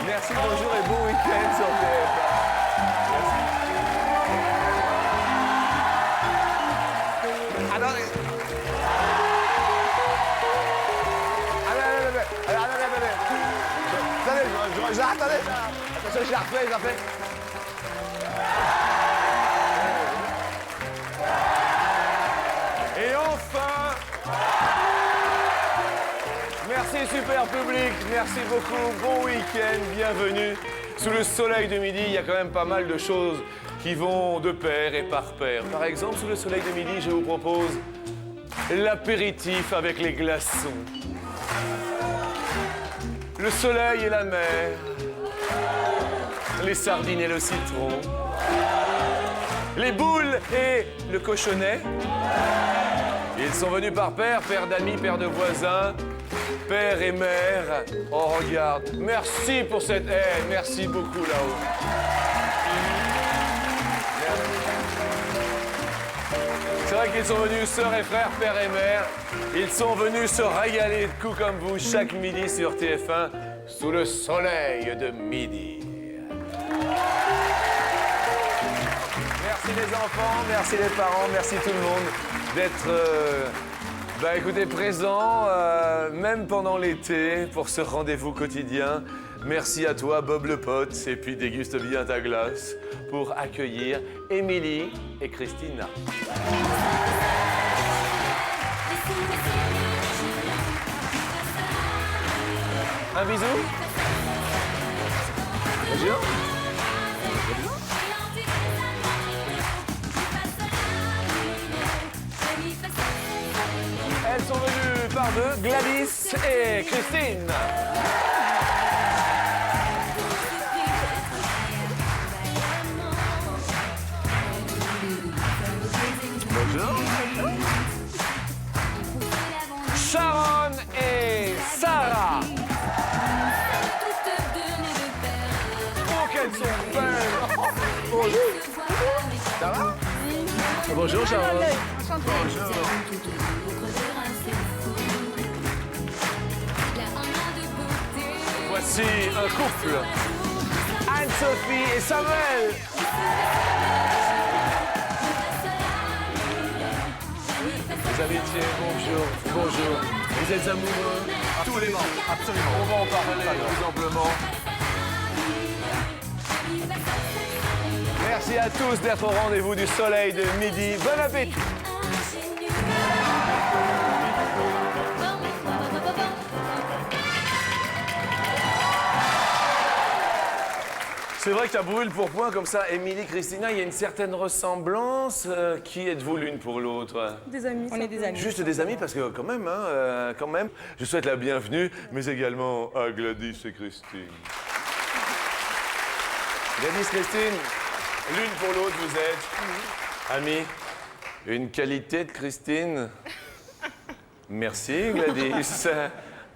Merci, bonjour et bon week-end sur TF1. Attendez. Attendez. Attention, je la refais. Et enfin, merci super public, merci beaucoup, bon week-end, bienvenue. Sous le soleil de midi, il y a quand même pas mal de choses qui vont de pair et par pair. Par exemple, sous le soleil de midi, je vous propose l'apéritif avec les glaçons. Le soleil et la mer, les sardines et le citron, les boules et le cochonnet. Ils sont venus par paire, père d'amis, père de voisins, père et mère. Oh, regarde, merci pour cette aide, merci beaucoup là-haut. C'est vrai qu'ils sont venus, sœurs et frères, père et mère. Ils sont venus se régaler de coups comme vous chaque midi sur TF1, sous le soleil de midi. Merci les enfants, merci les parents, merci tout le monde d'être écoutez, présents, même pendant l'été, pour ce rendez-vous quotidien. Merci à toi, Bob le pote, et puis déguste bien ta glace, pour accueillir Émilie et Christina. Un bisou. Bonjour. Elles sont venues par deux, Gladys et Christine. Bonjour. Sharon et Sarah. Oh, qu'elles sont belles. Bonjour. Ça va? Bonjour, Sharon. Bonjour. Voici un couple. Anne-Sophie et Samuel. Les amitiés, bonjour. Vous êtes amoureux? Absolument, absolument. On va en parler plus amplement. Merci à tous d'être au rendez-vous du soleil de midi. Bon appétit! C'est vrai que tu brûles pour point comme ça. Émilie, Christina, il y a une certaine ressemblance. Qui êtes-vous l'une pour l'autre? Des amis. On est des amis. Juste des amis, parce que quand même, je souhaite la bienvenue, mais également à Gladys et Christine. Gladys, Christine, l'une pour l'autre, vous êtes amis. Une qualité de Christine. Merci, Gladys.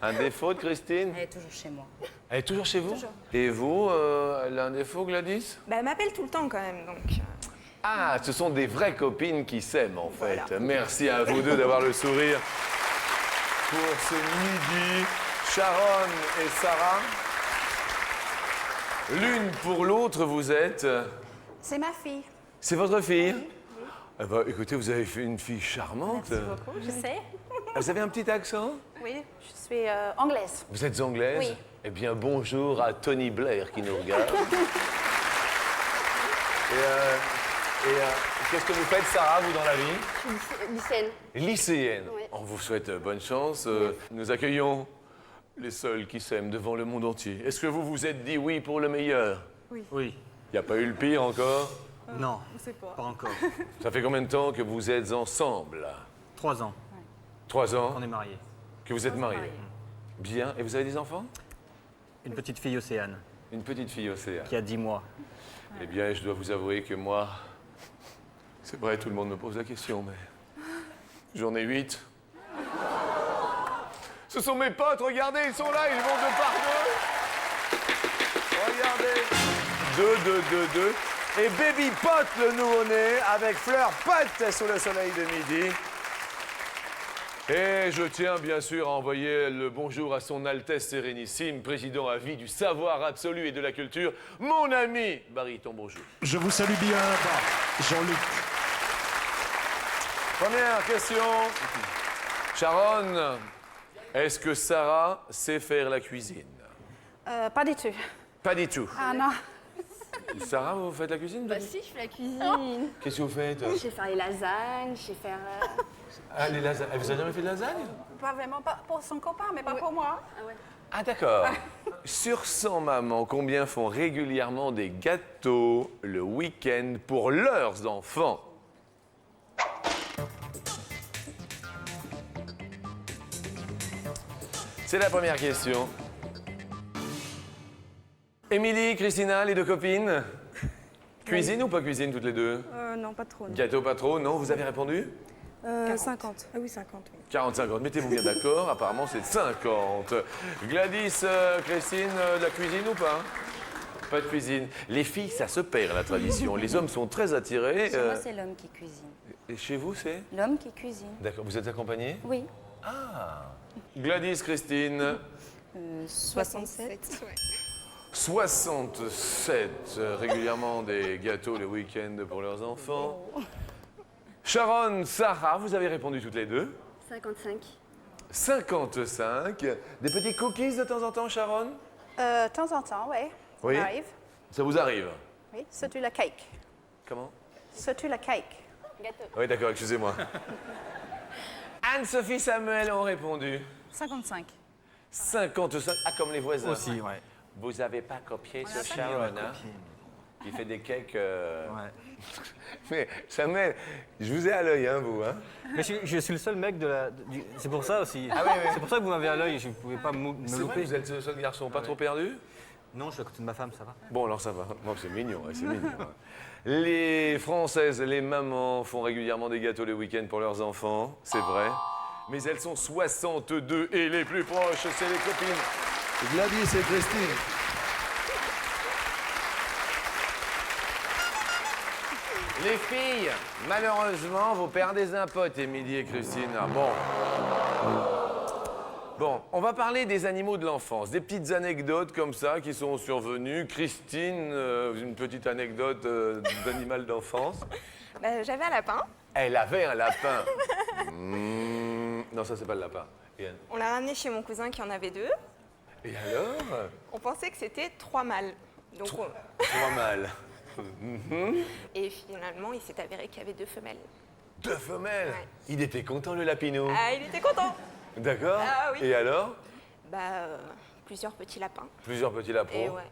Un défaut de Christine? Elle est toujours chez moi. Elle est toujours chez vous? Toujours. Et vous, elle a un défaut, Gladys? Bah, elle m'appelle tout le temps quand même, donc. Ah, ce sont des vraies copines qui s'aiment, en fait. Voilà. Merci à vous deux d'avoir le sourire pour ce midi. Sharon et Sarah, l'une pour l'autre, vous êtes... C'est ma fille. C'est votre fille? Eh ben, écoutez, vous avez fait une fille charmante. Merci beaucoup, je sais. Vous avez un petit accent? Oui, je suis anglaise. Vous êtes anglaise? Oui. Eh bien, bonjour à Tony Blair qui nous regarde. Qu'est-ce que vous faites, Sarah, vous, dans la vie? Lycéenne. Lycéenne. Oui. On vous souhaite bonne chance. Nous accueillons les seuls qui s'aiment devant le monde entier. Est-ce que vous vous êtes dit oui pour le meilleur? Oui. Il n'y a pas eu le pire encore? Non, On sait pas. pas encore. Ça fait combien de temps que vous êtes ensemble? 3 ans 3 ans qu'on est mariés. que vous êtes mariés. Bien. Et vous avez des enfants? Une petite fille Océane Une petite fille Océane. qui a 10 mois. Eh bien, je dois vous avouer que moi, c'est vrai, tout le monde me pose la question, mais j'en ai 8. Ce sont mes potes, regardez, ils sont là, ils vont deux par deux. Regardez. 2. Et Baby Pot, le nouveau-né, avec Fleur Pot sous le soleil de midi. Et je tiens bien sûr à envoyer le bonjour à son Altesse Sérénissime, président à vie du savoir absolu et de la culture, mon ami Baryton, bonjour. Je vous salue bien, Jean-Luc. Première question. Sharon, est-ce que Sarah sait faire la cuisine? Pas du tout. Pas du tout. Ah non. Sarah, vous faites la cuisine? Bah si, je fais la cuisine. Qu'est-ce que vous faites? Je sais faire les lasagnes, je sais faire... Ah, les lasagnes. Vous avez jamais fait de lasagne? Pas vraiment, pas pour son copain, mais pas pour moi. Ah ouais. Ah d'accord. Sur 100 mamans, combien font régulièrement des gâteaux le week-end pour leurs enfants? C'est la première question. Émilie, Christina, les deux copines? Cuisine ou pas cuisine toutes les deux? Non, pas trop. Gâteau pas trop, non? Vous avez répondu? 50. Ah oui, 50. Oui. 40-50, mettez-vous bien d'accord, apparemment c'est 50. Gladys, Christine, de la cuisine ou pas? Pas de cuisine. Les filles, ça se perd la tradition. Les hommes sont très attirés. Chez moi, c'est l'homme qui cuisine. Et chez vous, c'est? L'homme qui cuisine. D'accord, vous êtes accompagnés? Oui. Gladys, Christine, 67. Ouais. 67, régulièrement des gâteaux le week-end pour leurs enfants. Sharon, Sarah, vous avez répondu toutes les deux. 55. 55. Des petits cookies de temps en temps, Sharon? De temps en temps, oui. Oui. Ça arrive. Ça vous arrive? Oui, surtout la cake. Comment? Surtout la cake. Gâteau. Oui, d'accord, excusez-moi. Anne-Sophie, Samuel ont répondu. 55. 55. Ah, comme les voisins. Aussi, ouais. Vous n'avez pas copié sur Si, on Sharon, a hein? copié. Qui fait des cakes. Ouais. Mais Samuel, je vous ai à l'œil, hein, vous, hein? Mais je suis le seul mec de la... C'est pour ça aussi. Ah oui, oui. C'est pour ça que vous m'avez à l'œil, je ne pouvais pas me C'est vrai, louper. vous êtes le seul garçon, pas Ouais. trop perdu? Non, je suis à côté de ma femme, ça va. Bon, alors ça va. Bon, c'est mignon, ouais, c'est mignon. Ouais. Les Françaises, les mamans font régulièrement des gâteaux le week-end pour leurs enfants, c'est vrai. Mais elles sont 62 et les plus proches, c'est les copines. Gladys et Christine. Les filles, malheureusement, vous perdez un pote, Émilie et Christine. Ah, bon. Bon, on va parler des animaux de l'enfance, des petites anecdotes comme ça qui sont survenues. Christine, une petite anecdote d'animal d'enfance. Bah, j'avais un lapin. Elle avait un lapin. Non, ça, c'est pas le lapin. Et, On l'a ramené chez mon cousin qui en avait 2. et alors? On pensait que c'était 3 mâles. Donc, Trois mâles. Et finalement, il s'est avéré qu'il y avait 2 femelles. 2 femelles. Ouais. Il était content, le lapinou. Ah, il était content. D'accord. Ah oui. Et alors? Bah, plusieurs petits lapins. Plusieurs petits lapins. Et ouais.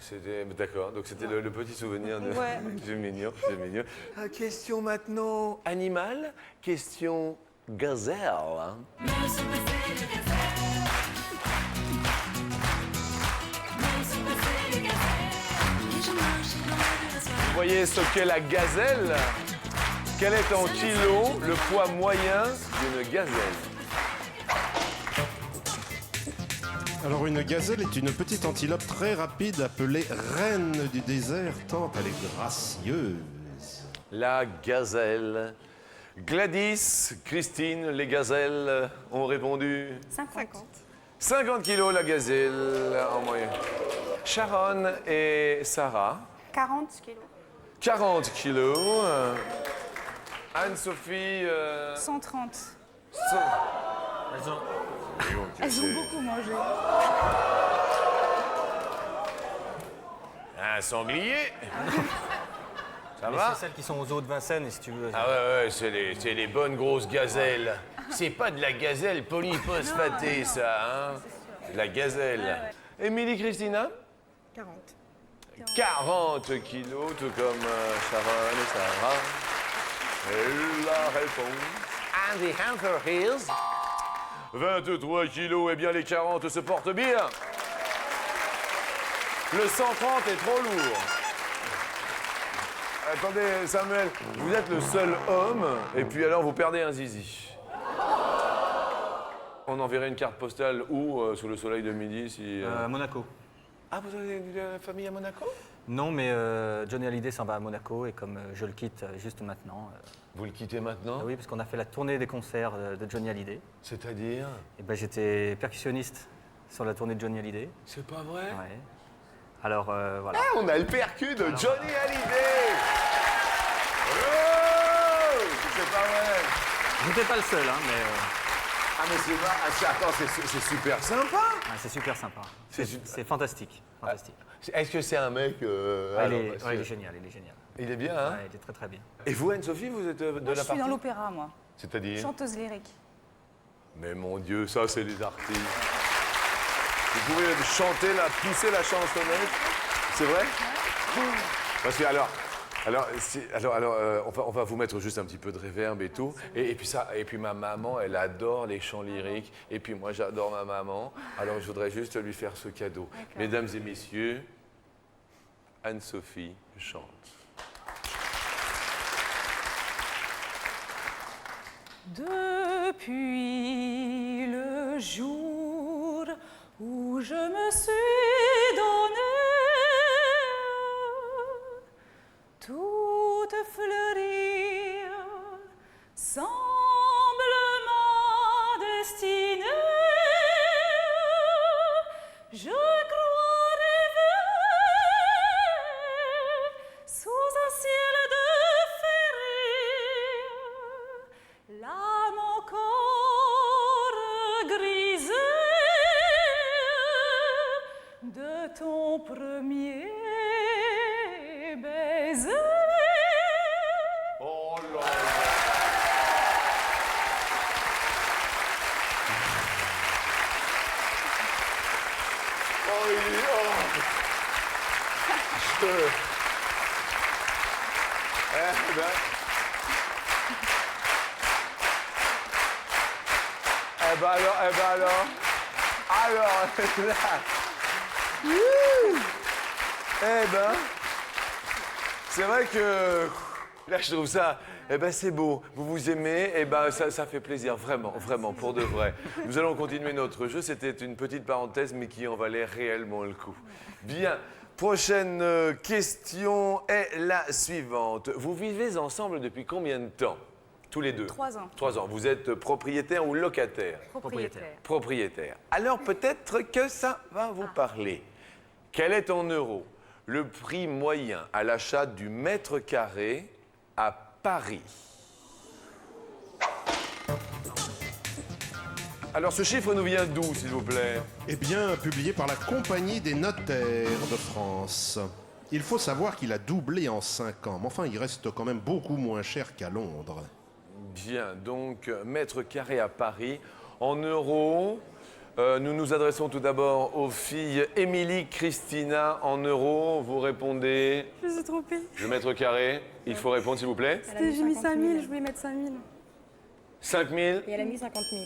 C'était d'accord. Donc c'était le petit souvenir de. Ouais. C'est mignon, c'est mignon. Ah, question maintenant animal. Question gazelle. Hein. Vous voyez ce qu'est la gazelle? Quel est en kilos le poids moyen d'une gazelle? Alors, une gazelle est une petite antilope très rapide appelée reine du désert, tant elle est gracieuse. La gazelle. Gladys, Christine, les gazelles ont répondu 50. 50 kilos la gazelle en moyenne. Sharon et Sarah, 40 kilos. 40 kilos. Anne-Sophie, 130. Elles ont- Elles ont beaucoup mangé. un sanglier. Ça Mais va? c'est celles qui sont aux eaux de Vincennes, si tu veux. Ah ouais, c'est les bonnes grosses gazelles. C'est pas de la gazelle polyphosphatée, ça, hein? C'est de la gazelle. Émilie, Christina? 40. 40 kilos, tout comme Sharon et Sarah. Et la réponse. And the answer is 23 kilos. Eh bien, les 40 se portent bien. Le 130 est trop lourd. Attendez, Samuel, vous êtes le seul homme, et puis alors vous perdez un zizi. On enverrait une carte postale où, sous le soleil de midi, si... À Monaco. Ah, vous avez une famille à Monaco? Non, mais Johnny Hallyday s'en va à Monaco et comme je le quitte juste maintenant. Vous le quittez maintenant? Oui, parce qu'on a fait la tournée des concerts de Johnny Hallyday. C'est-à-dire? Et ben, j'étais percussionniste sur la tournée de Johnny Hallyday. C'est pas vrai? Ouais. Alors voilà. Ah, on a le percu de Johnny Hallyday! Oh! C'est pas vrai! J'étais pas le seul, hein, mais Ah, mais c'est pas... Attends, c'est super sympa! ouais, c'est super sympa. C'est C'est fantastique. Fantastique. Est-ce que c'est un mec... Ouais, alors, il, parce est, ouais, que- il est génial, il est génial. Il est bien, hein? Ouais, il est très très bien. Et vous, Anne-Sophie, vous êtes de Moi, la je suis partie? dans l'opéra, moi. C'est-à-dire? Chanteuse lyrique. Mais mon Dieu, ça, c'est les artistes. Vous pouvez chanter, pousser la chansonnette. C'est vrai? Parce que on va vous mettre juste un petit peu de réverb et tout. Et puis ma maman, elle adore les chants lyriques. Et puis moi, j'adore ma maman. Alors je voudrais juste lui faire ce cadeau. Mesdames et messieurs, Anne-Sophie chante. Depuis le jour où je me suis donné toute fleurie semble ma destinée. Je crois rêver sous un ciel de féerie, l'âme encore grisée de ton premier baiser. Oh là là! Oh, il est... Oh. Eh ben... Eh ben alors... Alors, là... Eh ben... C'est vrai que... Là, je trouve ça... Eh ben, c'est beau. Vous vous aimez, eh ben, ça fait plaisir. Vraiment, vraiment, pour de vrai. Nous allons continuer notre jeu. C'était une petite parenthèse, mais qui en valait réellement le coup. Bien. Prochaine question est la suivante. Vous vivez ensemble depuis combien de temps? Tous les deux? 3 ans. 3 ans. Vous êtes propriétaire ou locataire? Propriétaire. Propriétaire. Alors peut-être que ça va vous parler. Quel est en euros le prix moyen à l'achat du mètre carré à Paris? Alors ce chiffre nous vient d'où, s'il vous plaît? Eh bien, publié par la Compagnie des notaires de France. Il faut savoir qu'il a doublé en 5 ans, mais enfin, il reste quand même beaucoup moins cher qu'à Londres. Bien, donc mètre carré à Paris. En euros, nous nous adressons tout d'abord aux filles Émilie, Christina. En euros, vous répondez... Je me suis trompée. Le mètre carré, il faut répondre, s'il vous plaît. J'ai mis 5 000, je voulais mettre 5 000. 5 000. Et elle a mis 50 000.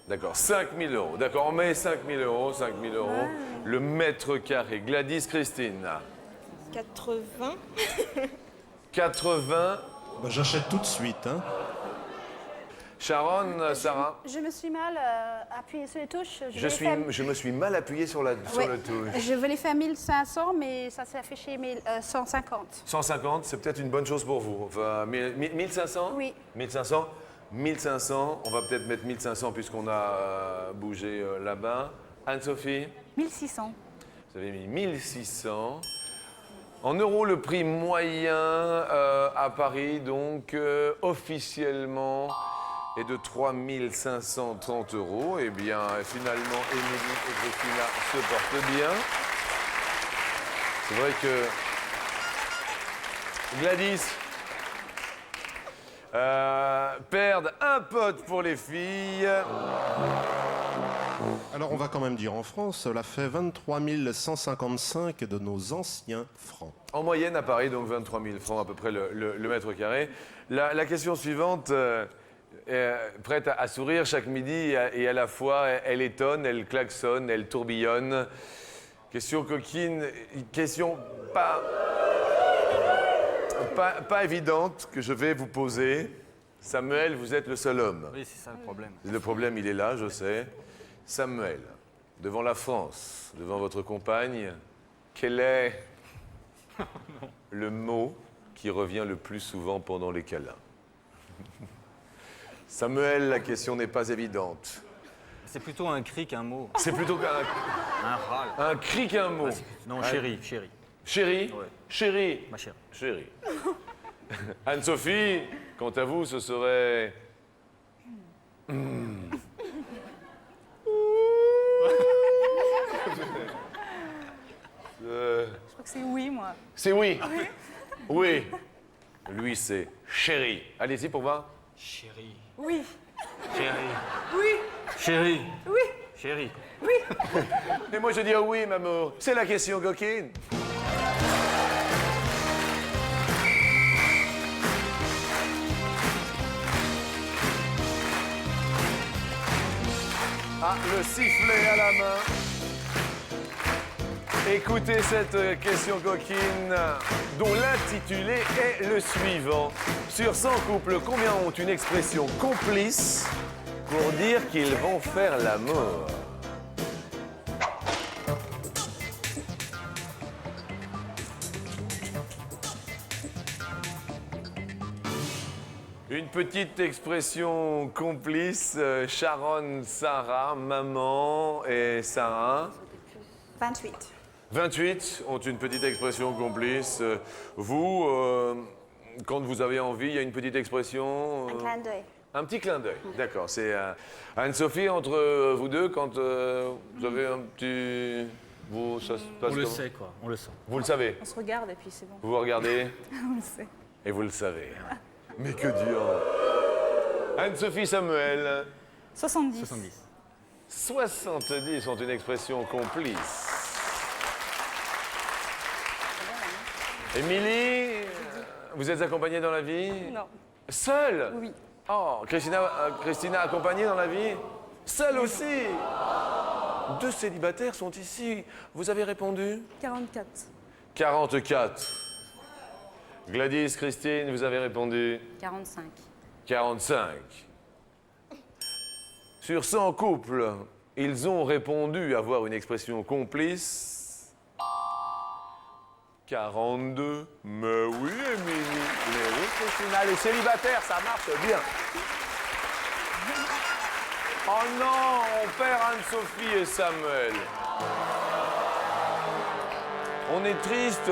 D'accord, 5 000 euros. D'accord, on met 5 000 euros, 5 000 euros. Le mètre carré. Gladys, Christine. 80. 80. Bah, j'achète tout de suite, hein. Sharon, Sarah. Je me suis mal appuyée sur les touches. Je me suis mal appuyé sur le touche. Je voulais faire 1500, mais ça s'est affiché 150. 150, c'est peut-être une bonne chose pour vous. Enfin, 1500? Oui. 1500? 1500, on va peut-être mettre 1500 puisqu'on a bougé là-bas. Anne-Sophie? 1600. Vous avez mis 1600. En euros, le prix moyen à Paris, donc officiellement, est de 3 530 euros. Eh bien, finalement, Émilie et Christina se portent bien. C'est vrai que Gladys perdent un pote pour les filles. Alors, on va quand même dire en France, cela fait 23 155 de nos anciens francs. En moyenne à Paris, donc 23 000 francs à peu près le mètre carré. La question suivante, prête à sourire chaque midi et à la fois elle étonne, elle klaxonne, elle tourbillonne. Question coquine, question pas évidente que je vais vous poser. Samuel, vous êtes le seul homme. Oui, c'est ça le problème. Le problème, il est là, je sais. Samuel, devant la France, devant votre compagne, quel est le mot qui revient le plus souvent pendant les câlins? Samuel, la question n'est pas évidente. C'est plutôt un cri qu'un mot. C'est plutôt Un râle. un cri qu'un mot. Non, chérie, chérie. Chérie? Ouais. Chérie? Ma chérie. Chérie. Anne-Sophie, quant à vous, ce serait... Je crois que c'est oui, moi. C'est oui. Oui. Lui, c'est chérie. Allez-y pour voir. Chérie. Oui. Chérie. Oui. Chérie. Oui. Chérie. Et moi, je dis ah oui, maman. C'est la question coquine. Ah, le sifflet à la main. Écoutez cette question coquine dont l'intitulé est le suivant. Sur 100 couples, combien ont une expression complice pour dire qu'ils vont faire l'amour? Une petite expression complice, Sharon, Sarah, maman et Sarah. 28. 28 ont une petite expression complice. Vous, quand vous avez envie, il y a une petite expression. Un clin d'œil. Un petit clin d'œil, d'accord. C'est Anne-Sophie, entre vous deux, quand vous avez un petit... Vous, ça se passe On le comment? sait, quoi. On le sent. Vous le savez. On se regarde et puis c'est bon. Vous vous regardez On le sait. et vous le savez. Mais que dire? Anne-Sophie, Samuel, 70. 70. 70 ont une expression complice. Émilie, vous êtes accompagnée dans la vie? Non. Seule? Oui. Oh, Christina accompagnée dans la vie? Seule aussi? Deux célibataires sont ici. Vous avez répondu? 44. 44. Gladys, Christine, vous avez répondu? 45. 45. Sur 100 couples, ils ont répondu avoir une expression complice. 42. Mais oui, Émilie. Mais oui, Christina, les célibataires, ça marche bien. Oh non, on perd Anne-Sophie et Samuel. On est triste.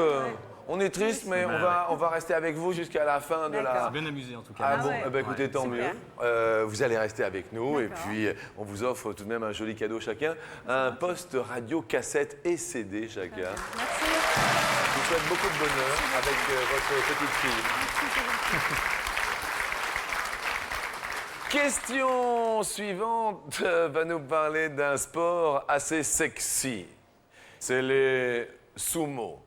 On est triste, mais on va rester avec vous jusqu'à la fin de la... Bien amusé, en tout cas. Ah bon, ouais. eh ben, écoutez, tant super. mieux. Vous allez rester avec nous et puis on vous offre tout de même un joli cadeau chacun, un poste radio, cassette et CD chacun. Merci. Je vous souhaite beaucoup de bonheur avec votre petite fille. Question suivante va nous parler d'un sport assez sexy. C'est les sumo.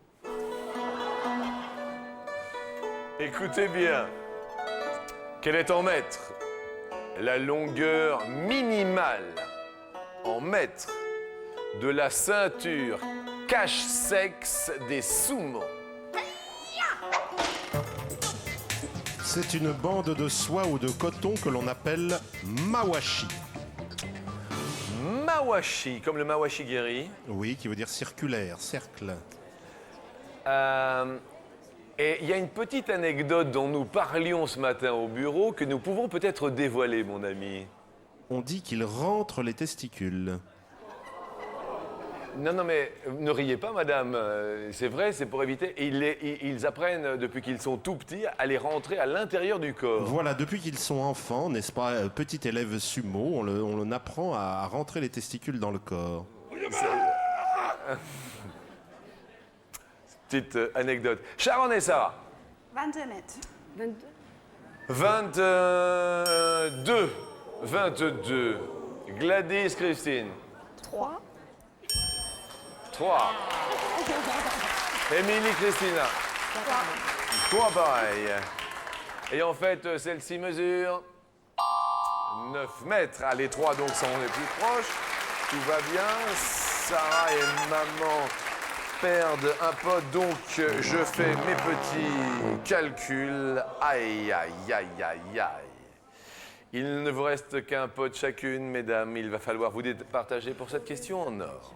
Écoutez bien. Quel est en mètres la longueur minimale en mètres de la ceinture cache-sexe des sumo? C'est une bande de soie ou de coton que l'on appelle mawashi. Mawashi, comme le mawashi geri. Oui, qui veut dire circulaire, cercle. Et il y a une petite anecdote dont nous parlions ce matin au bureau que nous pouvons peut-être dévoiler, mon ami. On dit qu'il rentre les testicules. Non, non, mais ne riez pas, madame. C'est vrai, c'est pour éviter. Ils apprennent, depuis qu'ils sont tout petits, à les rentrer à l'intérieur du corps. Voilà, depuis qu'ils sont enfants, n'est-ce pas, petit élève sumo, on apprend à rentrer les testicules dans le corps. Petite anecdote. Sharon et Sarah. 22 mètres. 22. 22. Gladys, Christine. 3. 3. Émilie, Christina. 3 pareil. Et en fait, celle-ci mesure 9 mètres. Ah, les 3 donc sont les plus proches. Tout va bien. Sarah et maman perdent un pote, donc je fais mes petits calculs. Aïe, aïe, aïe, aïe, aïe. Il ne vous reste qu'un pote chacune, mesdames. Il va falloir vous départager pour cette question en or.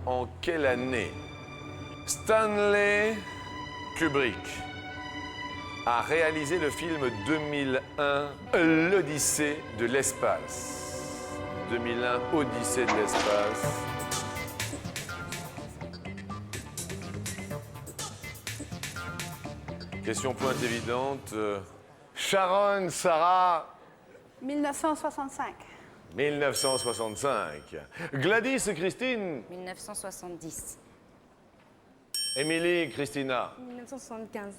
en quelle année Stanley Kubrick a réalisé le film 2001, l'Odyssée de l'espace. 2001, Odyssée de l'espace. Question pointe évidente. Sharon, Sarah, 1965. 1965. Gladys, Christine, 1970. Émilie, Christina. 1975.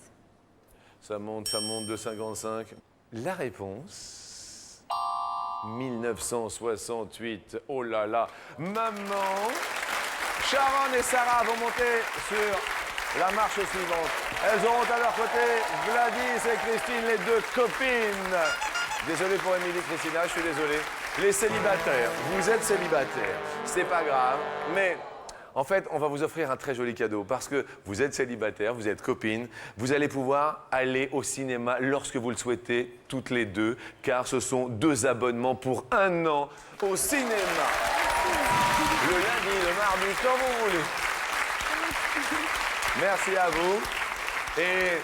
Ça monte de 55. La réponse 1968. Oh là là. Maman, Sharon et Sarah vont monter sur la marche suivante. Elles auront à leur côté Gladys et Christine, les deux copines. Désolé pour Émilie, Christina, je suis désolé. Les célibataires, vous êtes célibataires, c'est pas grave, mais en fait, on va vous offrir un très joli cadeau parce que vous êtes célibataires, vous êtes copines, vous allez pouvoir aller au cinéma lorsque vous le souhaitez, toutes les deux, car ce sont 2 abonnements pour 1 an au cinéma. Le lundi, le mardi, quand vous voulez. Merci à vous. Et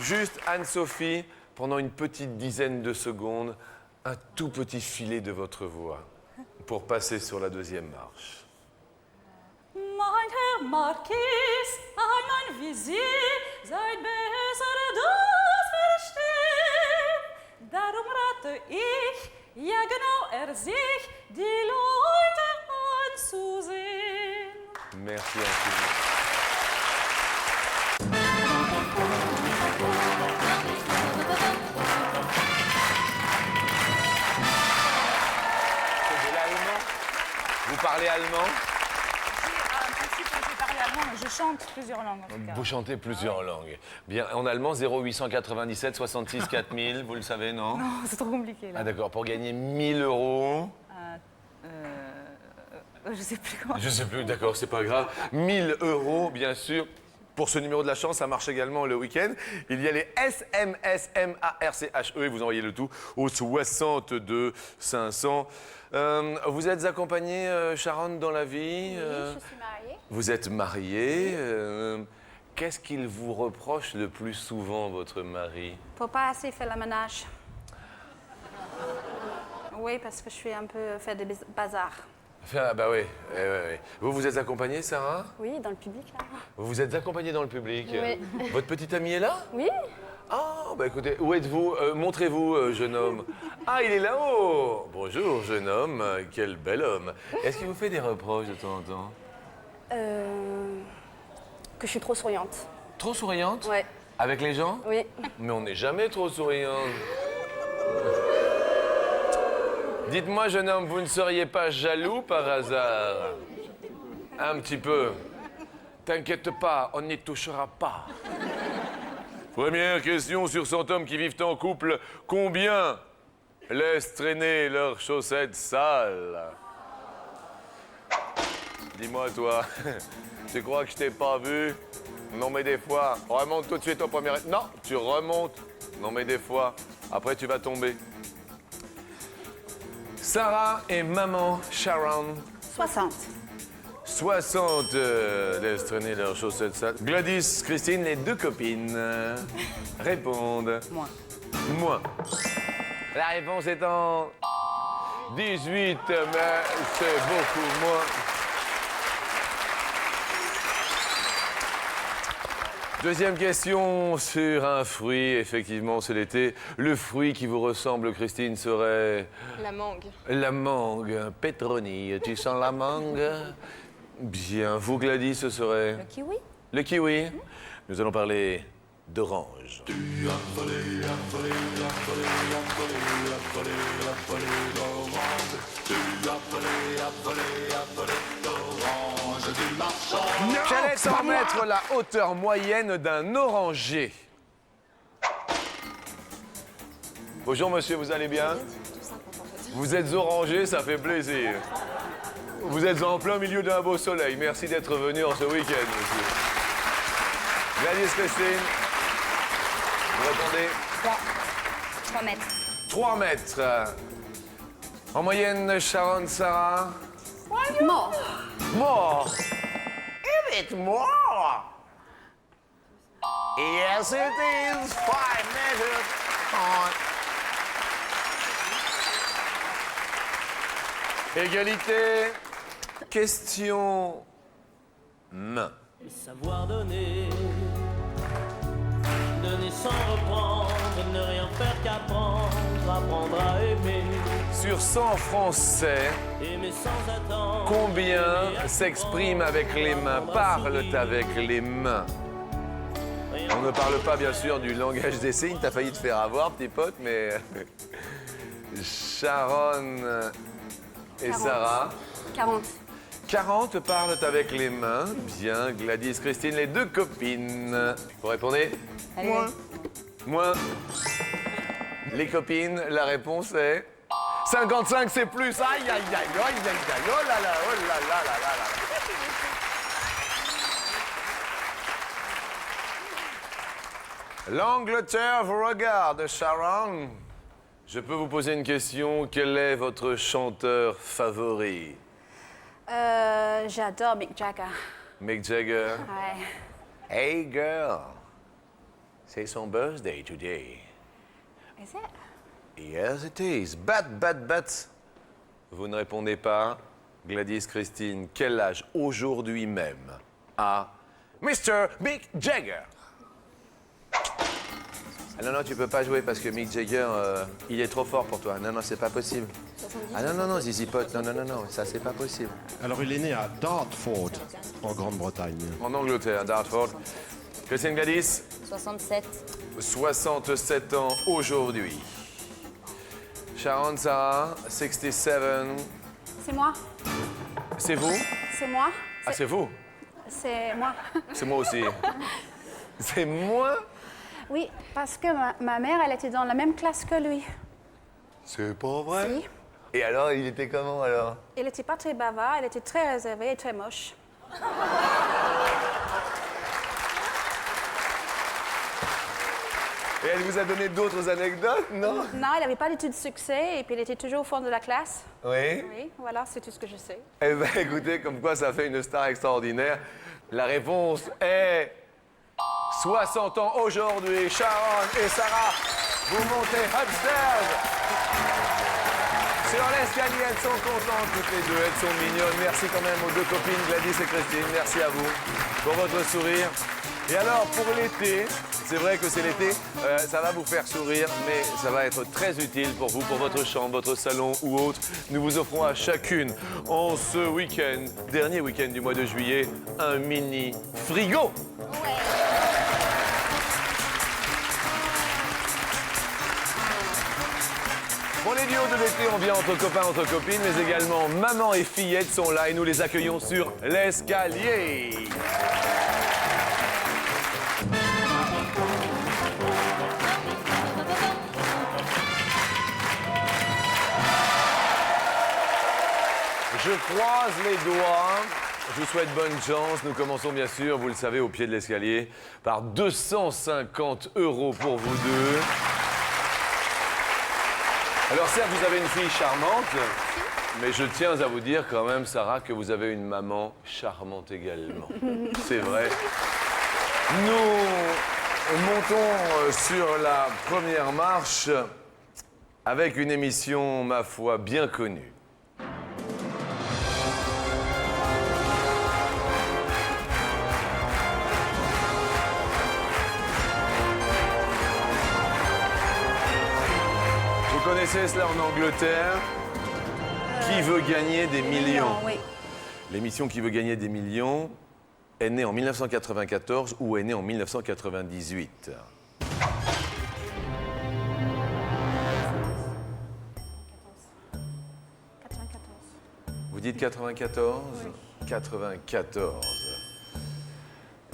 juste Anne-Sophie, pendant une petite dizaine de secondes, un tout petit filet de votre voix pour passer sur la 2e marche. Mein Herr Marquis, einmal wie Sie, seid besser das verstehen. Darum rate ich, ja genau sich, die Leute anzusehen. Merci infiniment. C'est de l'allemand. Vous parlez allemand? Un principe que j'ai parlé allemand, mais je chante plusieurs langues en tout cas. Vous chantez plusieurs langues. Bien, en allemand, 0897 66 4000, vous le savez, non? Non, c'est trop compliqué là. Ah d'accord, pour gagner 1000 €. Je sais plus comment. Je sais plus, d'accord, c'est pas grave. 1000 €, bien sûr. Pour ce numéro de la chance, ça marche également le week-end. Il y a les SMS MARCHE et vous envoyez le tout au 62 500. Vous êtes accompagnée, Sharon, dans la vie? Je suis mariée. Vous êtes mariée. Qu'est-ce qu'il vous reproche le plus souvent, votre mari? Faut pas assez faire le ménage. Oui, parce que je suis un peu fait de bazar. Ah bah oui, oui. Vous êtes accompagnée, Sarah? Oui, dans le public, là. Vous êtes accompagnée dans le public? Oui. Votre petite amie est là? Oui. Ah, bah écoutez, où êtes-vous? Montrez-vous, jeune homme. Ah, il est là-haut. Bonjour, jeune homme. Quel bel homme. Est-ce qu'il vous fait des reproches de temps en temps? Que je suis trop souriante. Trop souriante? Ouais. Avec les gens? Oui. Mais on n'est jamais trop souriant. Dites-moi, jeune homme, vous ne seriez pas jaloux par hasard? Un petit peu. T'inquiète pas, on n'y touchera pas. Première question sur 100 hommes qui vivent en couple. Combien laissent traîner leurs chaussettes sales? Dis-moi, toi, tu crois que je t'ai pas vu? Non, mais des fois. Remonte tout de suite au premier... Non, tu remontes. Non, mais des fois. Après, tu vas tomber. Sarah et maman Sharon. 60. 60 laissent traîner leurs chaussettes sales. Gladys, Christine, les deux copines répondent. Moins. Moins. La réponse étant 18, mais c'est beaucoup moins. Deuxième question sur un fruit. Effectivement, c'est l'été. Le fruit qui vous ressemble, Christine, serait... La mangue. La mangue. Petroni, tu sens la mangue? Bien. Vous, Gladys, ce serait... Le kiwi? Le kiwi. Nous allons parler d'orange. Quelle est en mettre la hauteur moyenne d'un oranger? Bonjour monsieur, vous allez bien? Vous êtes orangé, ça fait plaisir. Vous êtes en plein milieu d'un beau soleil. Merci d'être venu en ce week-end, monsieur. Gladys, Christine, vous répondez? 3 mètres. 3 mètres. En moyenne, Sharon, Sarah? Mort. More. A bit more. Yes, it is. 5 measures. Égalité. Question main. Savoir donner, donner sans reprendre, ne rien faire qu'apprendre, apprendre à aimer, Sur 100 français, aimer sans attendre. combien s'expriment avec les mains, parlent avec les mains? On ne parle pas bien sûr du langage des signes, t'as failli te faire avoir, petit pote, mais Sharon et 40. Sarah. 40. 40 parlent avec les mains. Bien, Gladys, Christine, les deux copines. Vous répondez? Moi. Moins. Les copines, la réponse est 55, c'est plus. Aïe, aïe, aïe, aïe, aïe, aïe, oh là là, oh là là là là là. L'Angleterre vous regarde, Sharon. Je peux vous poser une question. Quel est votre chanteur favori? J'adore Mick Jagger. Mick Jagger. Ouais. Hey girl, c'est son birthday today. Is it? Yes, it is. But. Vous ne répondez pas. Gladys, Christine, quel âge aujourd'hui même a Mr. Mick Jagger? Ah non, tu peux pas jouer parce que Mick Jagger, il est trop fort pour toi. Non, c'est pas possible. Ah non, Zizi Pot, non, ça c'est pas possible. Alors, il est né à Dartford, en Grande-Bretagne. En Angleterre, Dartford. Christine, Gladys, 67. 67 ans aujourd'hui. Sharon, Sarah, 67. C'est moi. C'est vous? C'est moi. Ah, c'est vous? C'est moi. C'est moi aussi. C'est moi? Oui, parce que ma mère, elle était dans la même classe que lui. C'est pas vrai? Si. Et alors, il était comment alors? Il n'était pas très bavard, il était très réservé et très moche. Et elle vous a donné d'autres anecdotes, non? Non, il n'avait pas du tout de succès et puis il était toujours au fond de la classe. Oui. Oui, voilà, c'est tout ce que je sais. Eh bien, écoutez, comme quoi ça fait une star extraordinaire. La réponse est 60 ans aujourd'hui. Sharon et Sarah, vous montez upstairs. Sur l'escalier, elles sont contentes toutes les deux, elles sont mignonnes. Merci quand même aux deux copines, Gladys et Christine. Merci à vous pour votre sourire. Et alors, pour l'été, c'est vrai que c'est l'été, ça va vous faire sourire, mais ça va être très utile pour vous, pour votre chambre, votre salon ou autre. Nous vous offrons à chacune, en ce week-end, dernier week-end du mois de juillet, un mini frigo. Pour les duos de l'été, on vient entre copains, entre copines, mais également maman et fillette sont là et nous les accueillons sur l'escalier. Je croise les doigts. Je vous souhaite bonne chance. Nous commençons bien sûr, vous le savez, au pied de l'escalier, par 250 € pour vous deux. Alors certes, vous avez une fille charmante, mais je tiens à vous dire quand même, Sarah, que vous avez une maman charmante également. C'est vrai. Nous montons sur la première marche avec une émission, ma foi, bien connue. Vous connaissez cela en Angleterre? Qui veut gagner des millions? Oui. L'émission Qui veut gagner des millions est née en 1994 ou est née en 1998? Vous dites 94? Oui. 94.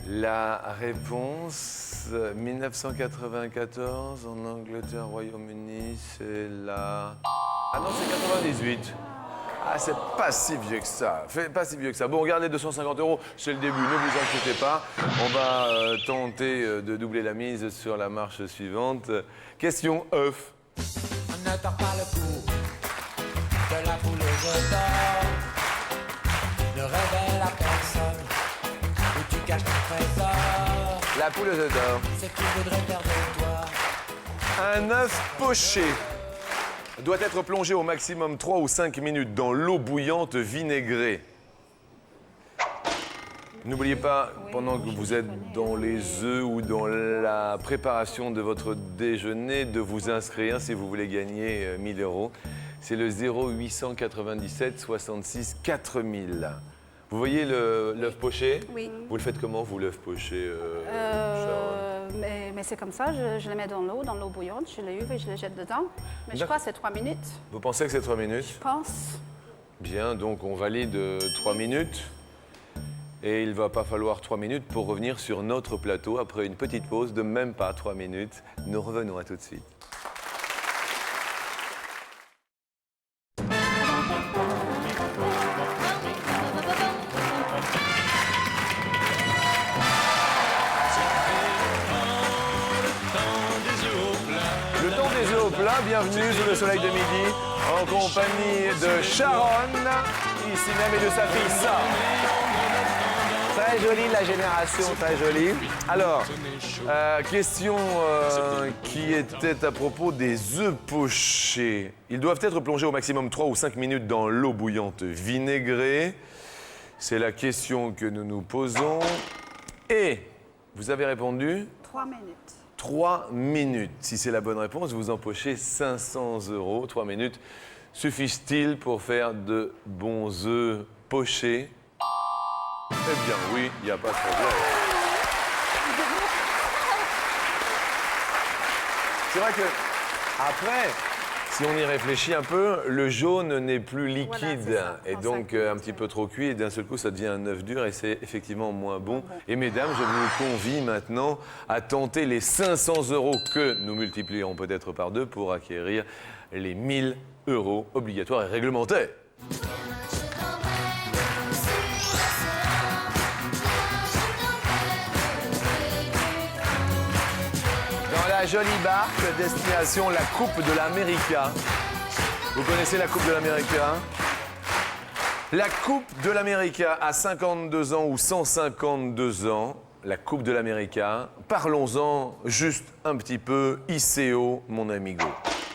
La réponse, 1994, en Angleterre, Royaume-Uni, c'est la... Ah non, c'est 98. Ah, c'est pas si vieux que ça. Pas si vieux que ça. Bon, regardez, 250 €, c'est le début, ne vous inquiétez pas. On va tenter de doubler la mise sur la marche suivante. Question œuf. On ne tord pas le cou de la poule aux œufs d'or. Le réveil La poule aux œufs d'or. Un œuf poché doit être plongé au maximum 3 ou 5 minutes dans l'eau bouillante vinaigrée. N'oubliez pas, pendant que vous êtes dans les œufs ou dans la préparation de votre déjeuner, de vous inscrire si vous voulez gagner 1 000 €. C'est le 0897 66 4000. Vous voyez l'œuf poché? Oui. Vous le faites comment, vous, l'œuf poché, Sharon? Mais c'est comme ça, je le mets dans l'eau bouillante, je l'ouvre et je le jette dedans. Mais je crois que c'est 3 minutes, Vous pensez que c'est 3 minutes? je pense. Bien, donc on valide 3 minutes. Et il va pas falloir 3 minutes pour revenir sur notre plateau après une petite pause de même pas 3 minutes. Nous revenons à tout de suite. Le temps des œufs au plat, bienvenue sous le soleil de midi en compagnie de Sharon, ici même, et de sa fille Sarah. Très jolie la génération, très jolie. Alors, question qui était à propos des œufs pochés. Ils doivent être plongés au maximum 3 ou 5 minutes dans l'eau bouillante vinaigrée. C'est la question que nous nous posons. Et vous avez répondu 3 minutes. 3 minutes. Si c'est la bonne réponse, vous empochez 500 €. 3 minutes suffisent-ils pour faire de bons œufs pochés? Eh bien oui, il n'y a pas de problème. C'est vrai que, après, si on y réfléchit un peu, le jaune n'est plus liquide. Voilà, c'est ça. Et donc un petit peu trop cuit, et d'un seul coup, ça devient un œuf dur et c'est effectivement moins bon. Et mesdames, je vous convie maintenant à tenter les 500 € que nous multiplierons peut-être par 2 pour acquérir les 1 000 € obligatoires et réglementaires. La jolie barque, destination la Coupe de l'América. Vous connaissez la Coupe de l'América? La Coupe de l'América à 52 ans ou 152 ans. La Coupe de l'América. Parlons-en juste un petit peu. ICO, mon amigo.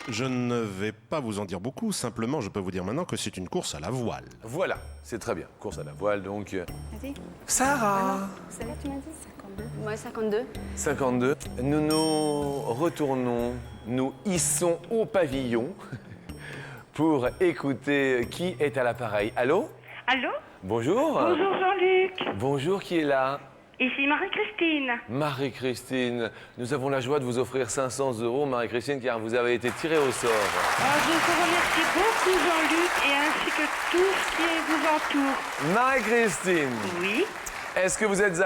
Je ne vais pas vous en dire beaucoup, simplement je peux vous dire maintenant que c'est une course à la voile. Voilà, c'est très bien. Course à la voile, donc. Vas-y. Sarah, C'est là tu m'as dit 52. Moi, 52. 52. Nous nous retournons, nous hissons au pavillon pour écouter qui est à l'appareil. Allô? Allô? Bonjour. Bonjour Jean-Luc. Bonjour, qui est là? Ici Marie-Christine. Marie-Christine. Nous avons la joie de vous offrir 500 € Marie-Christine, car vous avez été tirée au sort. Je vous remercie beaucoup Jean-Luc et ainsi que tout ce qui vous entoure. Marie-Christine. Oui. Est-ce que vous êtes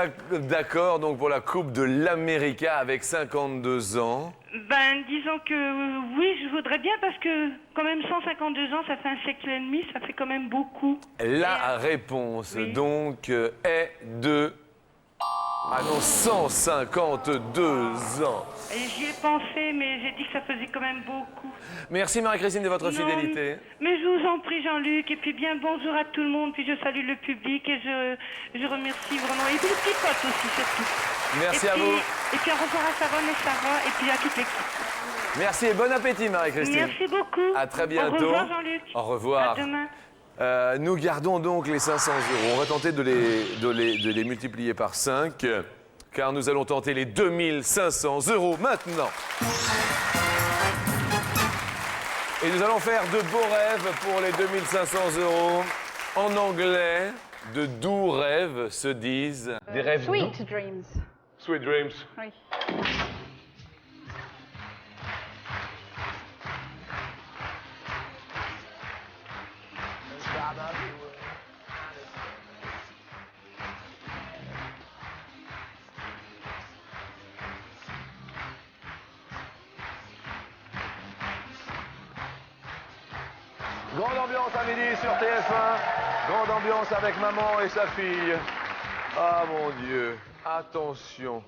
d'accord donc pour la Coupe de l'América avec 52 ans? Ben, disons que oui, je voudrais bien parce que quand même 152 ans, ça fait un siècle et demi, ça fait quand même beaucoup. La réponse Oui. donc est de... Ah non, 152 ans. Et j'y ai pensé, mais j'ai dit que ça faisait quand même beaucoup. Merci Marie-Christine de votre Non, fidélité. mais je vous en prie Jean-Luc, et puis bien bonjour à tout le monde, puis je salue le public et je remercie vraiment, et puis les petits potes aussi surtout. Merci et à puis, vous. Et puis au revoir à Sharon et Sarah, et puis à toute l'équipe. Merci et bon appétit Marie-Christine. Merci beaucoup. À très bientôt. Au revoir Jean-Luc. Au revoir. À demain. Nous gardons donc les 500 €. On va tenter de les multiplier par 5, car nous allons tenter les 2500 € maintenant. Et nous allons faire de beaux rêves pour les 2500 €. En anglais, de doux rêves se disent... Des rêves doux. Sweet dreams. Sweet dreams. Oui. Grande ambiance à midi sur TF1. Grande ambiance avec maman et sa fille. Ah mon Dieu, attention.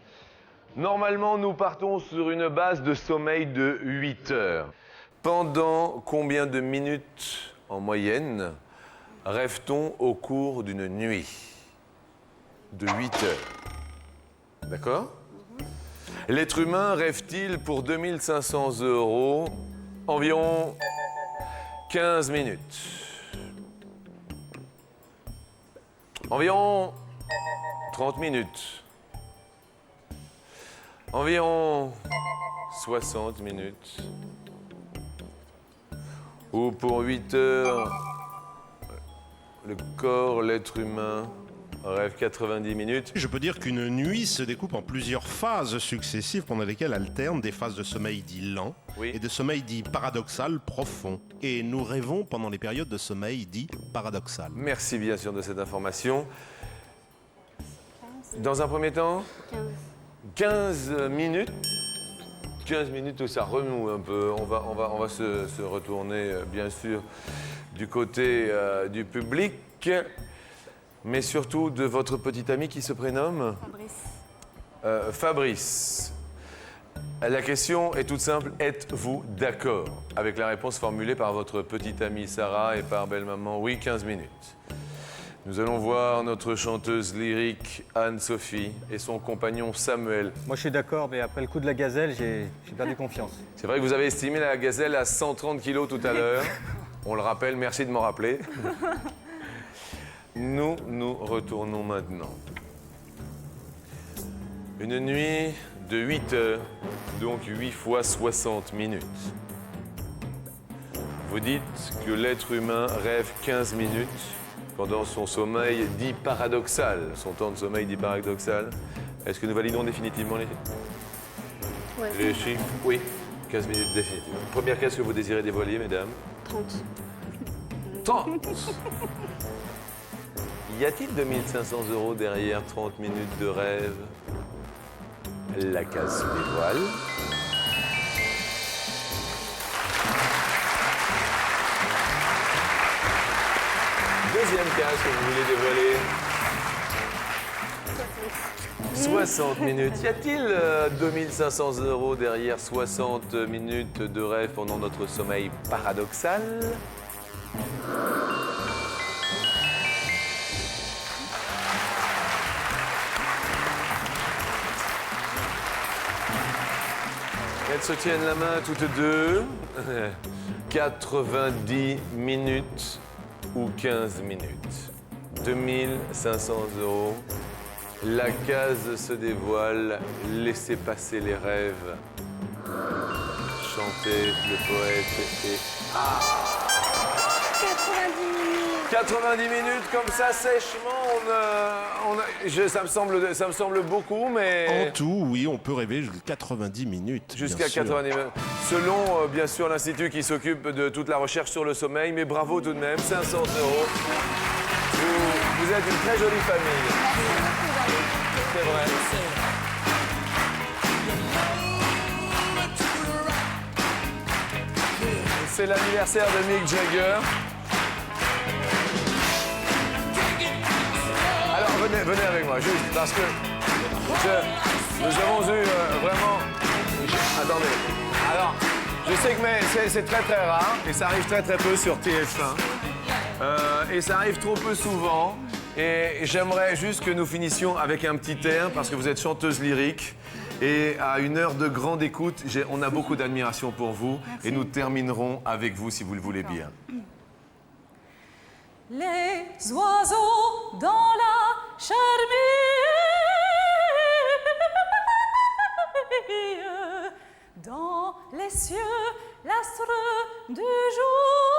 Normalement, nous partons sur une base de sommeil de 8 heures. Pendant combien de minutes en moyenne rêve-t-on au cours d'une nuit de 8 heures? D'accord? L'être humain rêve-t-il pour 2500 € environ 15 minutes. Environ 30 minutes. Environ 60 minutes. Ou pour 8 heures, le corps, l'être humain, rêve 90 minutes. Je peux dire qu'une nuit se découpe en plusieurs phases successives pendant lesquelles alternent des phases de sommeil dit lent et de sommeil dit paradoxal profond. Et nous rêvons pendant les périodes de sommeil dit paradoxal. Merci bien sûr de cette information. Dans un premier temps, 15 minutes. 15 minutes où ça remue un peu. On va se retourner, bien sûr, du côté du public, mais surtout de votre petit ami qui se prénomme Fabrice. La question est toute simple. Êtes-vous d'accord avec la réponse formulée par votre petite amie Sarah et par belle-maman? Oui, 15 minutes. Nous allons voir notre chanteuse lyrique Anne-Sophie et son compagnon Samuel. Moi, je suis d'accord, mais après le coup de la gazelle, j'ai perdu confiance. C'est vrai que vous avez estimé la gazelle à 130 kilos tout à l'heure. On le rappelle, merci de m'en rappeler. Nous retournons maintenant. Une nuit de 8 heures, donc 8 fois 60 minutes. Vous dites que l'être humain rêve 15 minutes pendant son sommeil dit paradoxal, son temps de sommeil dit paradoxal. Est-ce que nous validons définitivement les chiffres? Oui, 15 minutes définitivement. Première case que vous désirez dévoiler, mesdames? 30. 30. Y a-t-il 2500 € derrière 30 minutes de rêve? La case se dévoile. Deuxième case que vous voulez dévoiler. 60 minutes. Y a-t-il 2500 € derrière 60 minutes de rêve pendant notre sommeil paradoxal? Elles se tiennent la main toutes deux. 90 minutes ou 15 minutes. 2500 €. La case se dévoile. Laissez passer les rêves. Chantez le poète et... 90 minutes comme ça, sèchement, ça me semble beaucoup, mais... En tout, oui, on peut rêver jusqu'à 90 minutes. Jusqu'à 90 minutes. Selon, bien sûr, l'Institut qui s'occupe de toute la recherche sur le sommeil, mais bravo tout de même, 500 €. Vous êtes une très jolie famille. C'est vrai. C'est l'anniversaire de Mick Jagger. Alors venez avec moi, juste parce que nous avons eu vraiment... Attendez. Alors, je sais que c'est très très rare et ça arrive très très peu sur TF1. Et ça arrive trop peu souvent. Et j'aimerais juste que nous finissions avec un petit air parce que vous êtes chanteuse lyrique. Et à une heure de grande écoute, on a beaucoup d'admiration pour vous. Et nous terminerons avec vous si vous le voulez bien. Les oiseaux dans la charmille, dans les cieux, l'astre du jour.